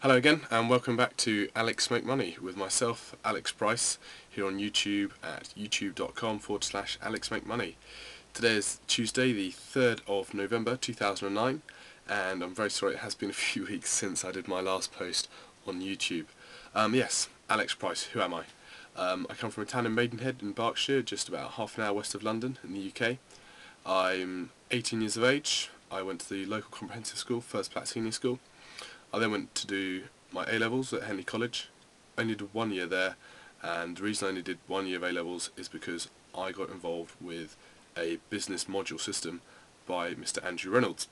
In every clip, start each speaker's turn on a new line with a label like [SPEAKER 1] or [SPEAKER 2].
[SPEAKER 1] Hello again and welcome back to Alex Make Money with myself, Alex Price, here on YouTube at youtube.com/Alex Make Money. Today is Tuesday the 3rd of November 2009 and I'm very sorry it has been a few weeks since I did my last post on YouTube. Yes, Alex Price, who am I? I come from a town in Maidenhead in Berkshire, just about half an hour west of London in the UK. I'm 18 years of age. I went to the local comprehensive school, First Platt Senior School. I then went to do my A-levels at Henley College. I only did 1 year there, and the reason I only did 1 year of A-levels is because I got involved with a business module system by Mr. Andrew Reynolds.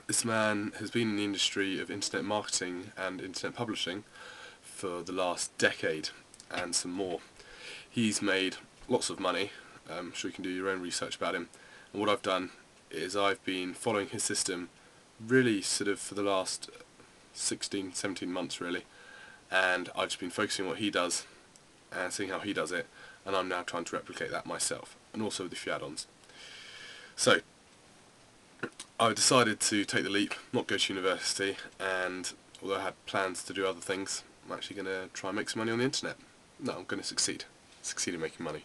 [SPEAKER 1] This man has been in the industry of internet marketing and internet publishing for the last decade and some more. He's made lots of money. I'm sure you can do your own research about him. And what I've done is I've been following his system really sort of for the last 16, 17 months really, and I've just been focusing on what he does and seeing how he does it, and I'm now trying to replicate that myself, and also with a few add-ons. So I decided to take the leap, not go to university, and although I had plans to do other things, I'm actually going to try and make some money on the internet. No, I'm going to succeed in making money.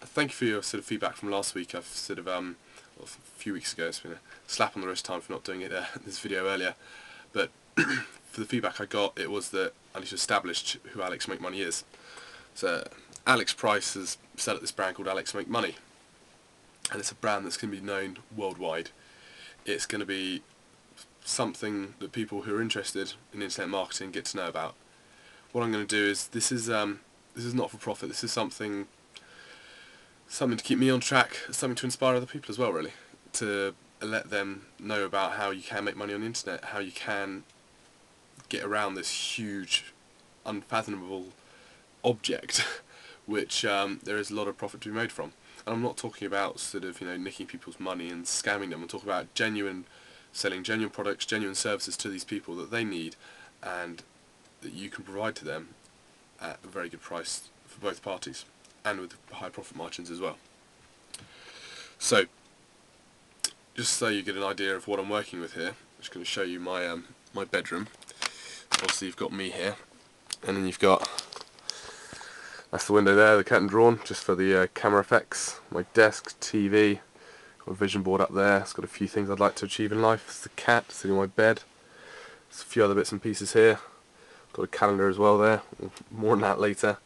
[SPEAKER 1] Thank you for your sort of feedback from last week. I've sort of a few weeks ago, it's been a slap on the wrist time for not doing it this video earlier, but for the feedback I got, it was that I need to establish who Alex Make Money is. So Alex Price has set up this brand called Alex Make Money, and it's a brand that's going to be known worldwide. It's going to be something that people who are interested in internet marketing get to know about. What I'm going to do is, this is not for profit. This is something to keep me on track, something to inspire other people as well, really, to let them know about how you can make money on the internet, how you can get around this huge, unfathomable object which there is a lot of profit to be made from. And I'm not talking about sort of, nicking people's money and scamming them. I'm talking about selling genuine products, genuine services to these people that they need and that you can provide to them at a very good price for both parties and with high profit margins as well. So just so you get an idea of what I'm working with here, I'm just going to show you my my bedroom. Obviously you've got me here, and then you've got, that's the window there, the curtain drawn, just for the camera effects. My desk, TV, got a vision board up there. It's got a few things I'd like to achieve in life. It's the cat sitting on my bed. There's a few other bits and pieces here. Got a calendar as well there. More on that later.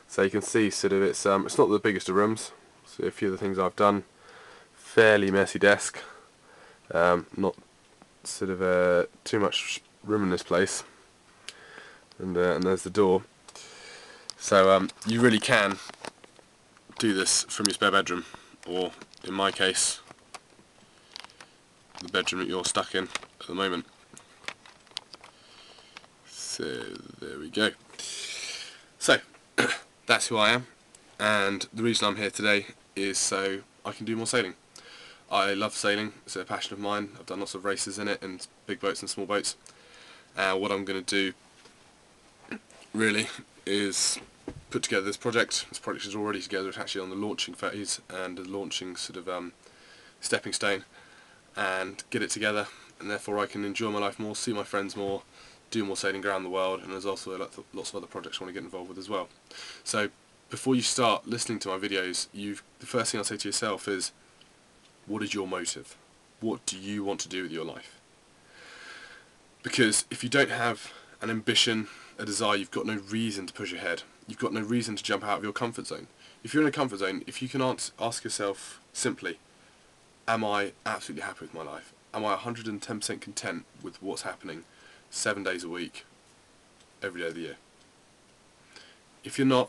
[SPEAKER 1] So you can see sort of it's not the biggest of rooms. So a few of the things I've done. Fairly messy desk. Not sort of too much room in this place. And there's the door. So you really can do this from your spare bedroom, or in my case, the bedroom that you're stuck in at the moment. So there we go. So that's who I am, and the reason I'm here today is so I can do more sailing. I love sailing, it's a passion of mine. I've done lots of races in it, and big boats and small boats. What I'm going to do really is put together this project. This project is already together, it's actually on the launching phase and the launching sort of stepping stone, and get it together, and therefore I can enjoy my life more, see my friends more, do more sailing around the world, and there's also lots of other projects I want to get involved with as well. So before you start listening to my videos, the first thing I'll say to yourself is, what is your motive? What do you want to do with your life? Because if you don't have an ambition, a desire, you've got no reason to push ahead. You've got no reason to jump out of your comfort zone. If you're in a comfort zone, if you can ask yourself simply, am I absolutely happy with my life? Am I 110% content with what's happening 7 days a week, every day of the year? If you're not,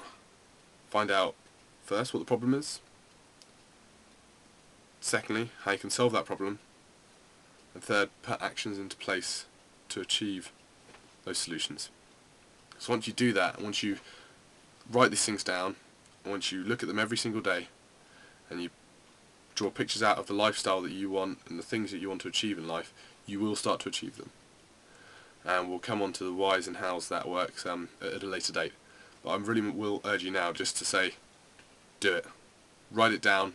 [SPEAKER 1] find out first what the problem is. Secondly, how you can solve that problem. And third, put actions into place to achieve those solutions. So once you do that, and once you write these things down, and once you look at them every single day, and you draw pictures out of the lifestyle that you want and the things that you want to achieve in life, you will start to achieve them. And we'll come on to the whys and hows that works at a later date. But I really will urge you now just to say, do it. Write it down,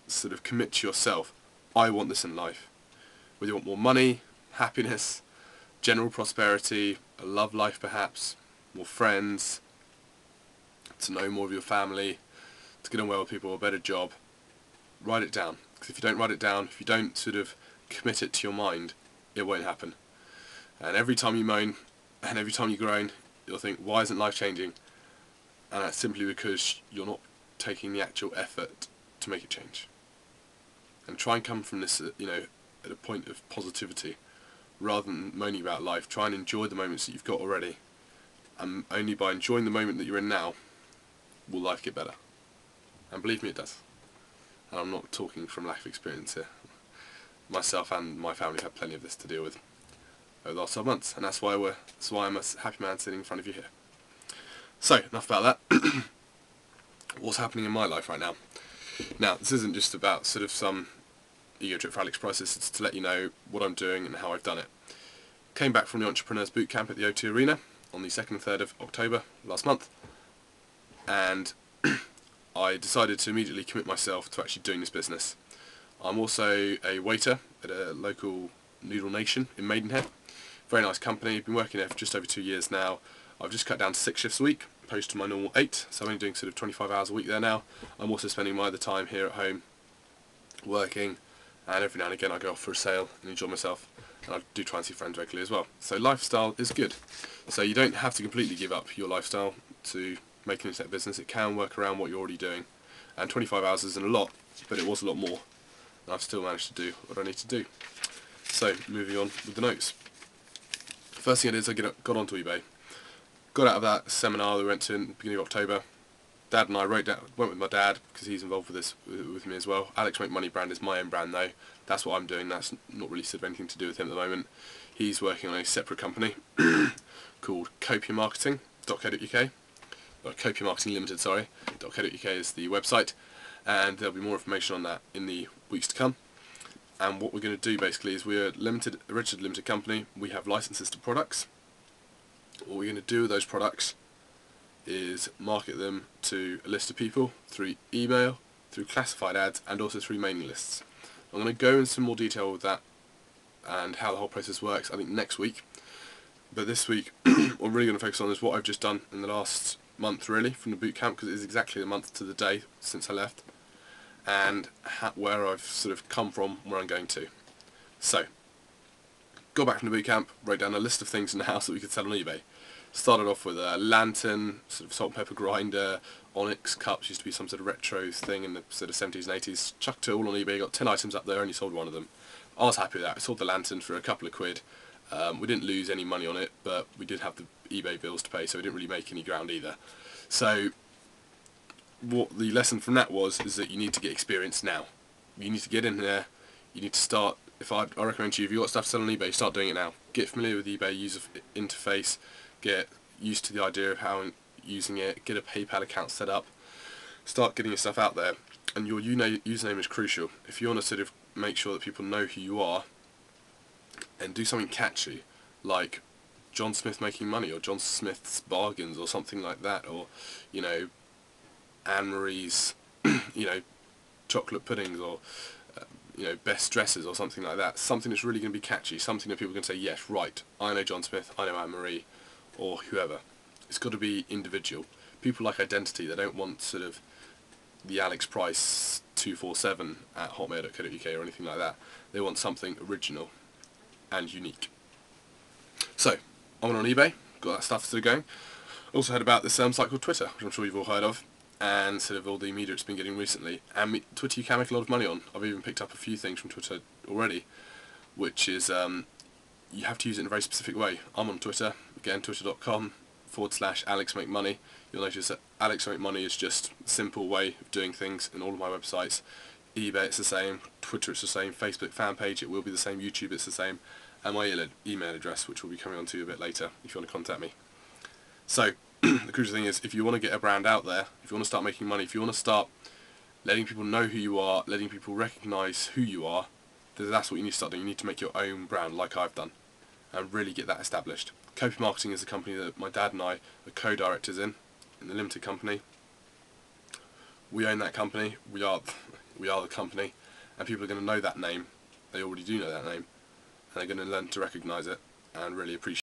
[SPEAKER 1] sort of commit to yourself, I want this in life. Whether you want more money, happiness, general prosperity, a love life perhaps, more friends, to know more of your family, to get on well with people, a better job, write it down. Because if you don't write it down, if you don't sort of commit it to your mind, it won't happen. And every time you moan, and every time you groan, you'll think, why isn't life changing? And that's simply because you're not taking the actual effort to make it change. And try and come from this, at a point of positivity, rather than moaning about life. Try and enjoy the moments that you've got already. And only by enjoying the moment that you're in now, will life get better. And believe me, it does. And I'm not talking from lack of experience here. Myself and my family have had plenty of this to deal with over the last 12 months, and that's why I'm a happy man sitting in front of you here. So, enough about that. What's happening in my life right now? Now, this isn't just about sort of some ego trip for Alex Price, it's to let you know what I'm doing and how I've done it. Came back from the Entrepreneurs Bootcamp at the O2 Arena on the 2nd and 3rd of October last month, and I decided to immediately commit myself to actually doing this business. I'm also a waiter at a local Noodle Nation in Maidenhead. Very nice company, been working there for just over 2 years now. I've just cut down to 6 shifts a week, opposed to my normal 8, so I'm only doing sort of 25 hours a week there now. I'm also spending my other time here at home working, and every now and again I go off for a sail and enjoy myself, and I do try and see friends regularly as well. So lifestyle is good. So you don't have to completely give up your lifestyle to make an internet business. It can work around what you're already doing, and 25 hours isn't a lot, but it was a lot more, and I've still managed to do what I need to do. So moving on with the notes. First thing I did is I got onto eBay. Got out of that seminar that we went to in the beginning of October. Dad and I went with my dad because he's involved with this with me as well. Alex Make Money brand is my own brand though. That's what I'm doing. That's not really sort of anything to do with him at the moment. He's working on a separate company called copiamarketing.co.uk. Copia Marketing Limited, sorry. .co.uk is the website, and there'll be more information on that in the weeks to come. And what we're going to do basically is we're a registered limited company. We have licenses to products. What we're going to do with those products is market them to a list of people through email, through classified ads, and also through mailing lists. I'm going to go into some more detail with that and how the whole process works, I think, next week. But this week, what I'm really going to focus on is what I've just done in the last month, really, from the boot camp, because it is exactly a month to the day since I left, and where I've sort of come from, where I'm going to. So, got back from the boot camp, wrote down a list of things in the house that we could sell on eBay. Started off with a lantern, sort of salt and pepper grinder, onyx cups, used to be some sort of retro thing in the sort of 70s and 80s. Chucked it all on eBay, got 10 items up there, only sold one of them. I was happy with that. I sold the lantern for a couple of quid. We didn't lose any money on it, but we did have the eBay bills to pay, so we didn't really make any ground either. So what the lesson from that is that you need to get experience now. You need to get in there, you need to start. I recommend to you, if you've got stuff to sell on eBay, start doing it now. Get familiar with the eBay user interface, get used to the idea of how using it, get a PayPal account set up, start getting your stuff out there. And your username is crucial. If you want to sort of make sure that people know who you are, and do something catchy, like John Smith Making Money, or John Smith's Bargains, or something like that, or, Anne Marie's, chocolate puddings, or, best dresses, or something like that. Something that's really going to be catchy, something that people can say, yes, right, I know John Smith, I know Anne Marie, or whoever. It's got to be individual. People like identity. They don't want sort of the Alex Price 247 at hotmail.co.uk or anything like that. They want something original and unique. So, I went on eBay, got that stuff still going. Also heard about this site called Twitter, which I'm sure you've all heard of, and sort of all the media it's been getting recently. And Twitter you can make a lot of money on. I've even picked up a few things from Twitter already, which is you have to use it in a very specific way. I'm on Twitter, again, twitter.com/AlexMakeMoney. You'll notice that Alex Make Money is just a simple way of doing things in all of my websites. eBay it's the same, Twitter it's the same, Facebook fan page it will be the same, YouTube it's the same, and my email address, which we'll be coming on to a bit later if you want to contact me. So the crucial thing is, if you want to get a brand out there, if you want to start making money, if you want to start letting people know who you are, letting people recognise who you are, then that's what you need to start doing. You need to make your own brand, like I've done, and really get that established. Copia Marketing is a company that my dad and I are co-directors in the limited company. We own that company, we are the company, and people are going to know that name. They already do know that name, and they're going to learn to recognise it, and really appreciate